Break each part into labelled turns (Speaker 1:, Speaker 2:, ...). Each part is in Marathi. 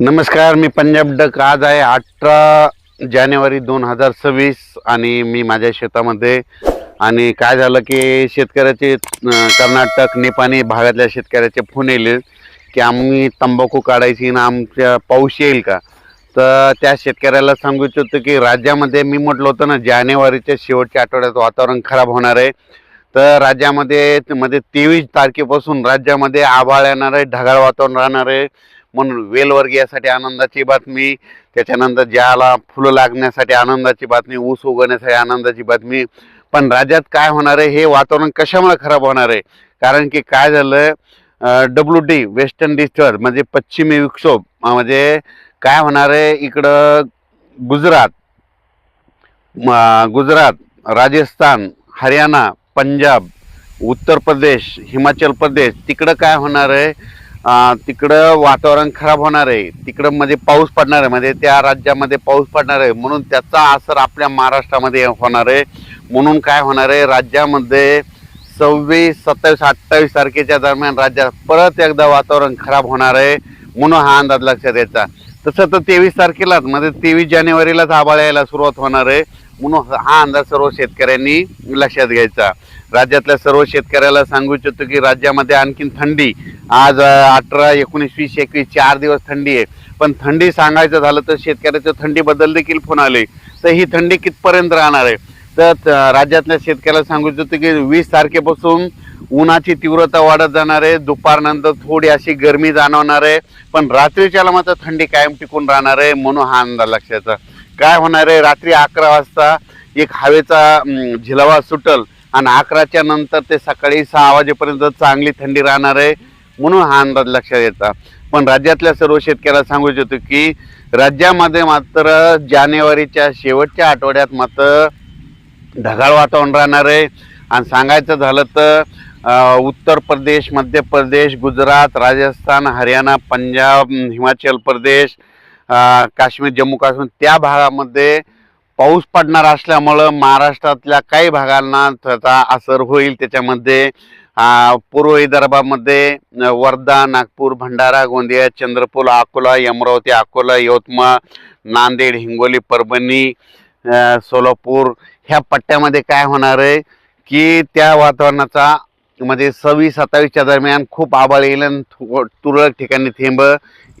Speaker 1: नमस्कार, मी पंजाब डक. आज आहे 18 जानेवारी 2026 आणि मी माझ्या शेतामध्ये. आणि काय झालं की शेतकऱ्याचे कर्नाटक निपाणी भागातल्या शेतकऱ्याचे फोन येले की आम्ही तंबाखू काढायची ना, आमच्या पाऊस येईल का. तर त्या शेतकऱ्याला सांगू इच्छितो की राज्यामध्ये मी म्हटलं होतं ना, जानेवारीच्या शेवटच्या आठवड्यात वातावरण खराब होणार आहे. तर राज्यामध्ये 23 तारखेपासून राज्यामध्ये आभाळ येणार आहे, ढगाळ वातावरण राहणार आहे. म्हणून वेलवर्गीयासाठी आनंदाची बातमी, त्याच्यानंतर ज्याला फुलं लागण्यासाठी आनंदाची बातमी, ऊस उगवण्यासाठी आनंदाची बातमी. पण राज्यात काय होणार आहे, हे वातावरण कशामुळे खराब होणार आहे, कारण की काय झालं, WD वेस्टर्न डिस्टर्ब म्हणजे पश्चिमी विक्षोभ म्हणजे काय होणार आहे इकडं गुजरात, गुजरात, राजस्थान, हरियाणा, पंजाब, उत्तर प्रदेश, हिमाचल प्रदेश तिकडं काय होणार आहे, तिकडं वातावरण खराब होणार आहे. तिकडं मध्ये पाऊस पडणार आहे, म्हणजे त्या राज्यामध्ये पाऊस पडणार आहे. म्हणून त्याचा असर आपल्या महाराष्ट्रामध्ये होणार आहे. म्हणून काय होणार आहे, राज्यामध्ये 26, 27, 28 तारखेच्या दरम्यान राज्यात परत एकदा वातावरण खराब होणार आहे. म्हणून हा अंदाज लक्षात यायचा. तसं तर 23 तारखेलाच म्हणजे 23 जानेवारीलाच आभाळ यायला सुरुवात होणार आहे. म्हणून हा अंदाज सर्व शेतकऱ्यांनी लक्षात घ्यायचा. राज्यातल्या सर्व शेतकऱ्याला सांगू इच्छितो की राज्यामध्ये आणखीन थंडी, आज 18, 19, 20, 21 4 दिवस थंडी आहे. पण थंडी सांगायचं झालं तर शेतकऱ्याच्या थंडीबद्दल देखील फोन आले. तर ही थंडी कितपर्यंत राहणार आहे, तर राज्यातल्या शेतकऱ्याला सांगू इच्छितो की 20 तारखेपासून उन्हाची तीव्रता वाढत जाणार आहे. दुपारनंतर थोडी अशी गरमी जाणवणार आहे, पण रात्रीच्याला मात्र थंडी कायम टिकून राहणार आहे. म्हणून हा अंदाज लक्षात. काय होणार आहे, रात्री 11 वाजता एक हवेचा झिलावा सुटल आणि 11च्या नंतर ते सकाळी 6 वाजेपर्यंत चांगली थंडी राहणार आहे. म्हणून हा अंदाज लक्षात येतात. पण राज्यातल्या सर्व शेतकऱ्याला सांगू इच्छितो की राज्यामध्ये मात्र जानेवारीच्या शेवटच्या आठवड्यात मात्र ढगाळ वातावरण राहणार आहे. आणि सांगायचं झालं तर उत्तर प्रदेश, मध्य प्रदेश, गुजरात, राजस्थान, हरियाणा, पंजाब, हिमाचल प्रदेश, काश्मीर, जम्मू काश्मीर त्या भागामध्ये पाऊस पडणार असल्यामुळं महाराष्ट्रातल्या काही भागांना त्याचा असर होईल. त्याच्यामध्ये पूर्व विदर्भामध्ये वर्धा, नागपूर, भंडारा, गोंदिया, चंद्रपूर, अकोला, अमरावती, अकोला, यवतमाळ, नांदेड, हिंगोली, परभणी, सोलापूर ह्या पट्ट्यामध्ये काय होणार आहे की त्या वातावरणाचा म्हणजे 26-27च्या दरम्यान खूप आभाळ येईल आणि तुरळक ठिकाणी थेंब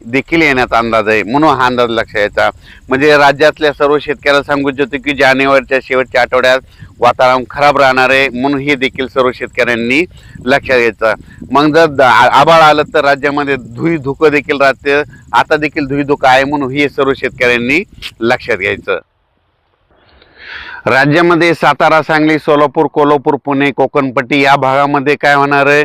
Speaker 1: देखील येण्याचा अंदाज आहे. म्हणून हा अंदाज लक्षात यायचा. म्हणजे राज्यातल्या सर्व शेतकऱ्याला सांगू इच्छितो की जानेवारीच्या शेवटच्या आठवड्यात वातावरण खराब राहणार आहे. म्हणून हे देखील सर्व शेतकऱ्यांनी लक्षात घ्यायचं. मग जर आभाळ आलं तर राज्यामध्ये धुकं देखील राहते. आता देखील धुकं आहे. म्हणून हे सर्व शेतकऱ्यांनी लक्षात घ्यायचं. राज्यामध्ये सातारा, सांगली, सोलापूर, कोल्हापूर, पुणे, कोकणपट्टी या भागामध्ये काय होणार आहे,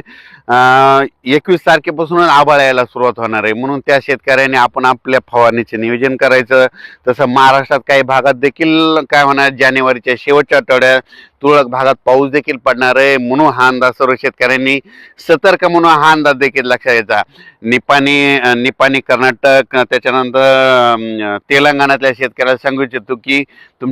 Speaker 1: 21 तारखेपासून आभाळ यायला सुरुवात होणार आहे. म्हणून त्या शेतकऱ्यांनी आपण आपल्या फवारणीचे नियोजन करायचं. तसं महाराष्ट्रात काही भागात देखील काय होणार, जानेवारीच्या शेवटच्या आठवड्यात तुरळक भागात पाऊस देखील पडणार आहे. म्हणून हा अंदाज सर्व शेतकऱ्यांनी सतर्क म्हणून हा अंदाज देखील लक्षात घ्यायचा. निपाणी कर्नाटक, त्याच्यानंतर तेलंगणातल्या शेतकऱ्याला सांगू इच्छितो की तुमच्या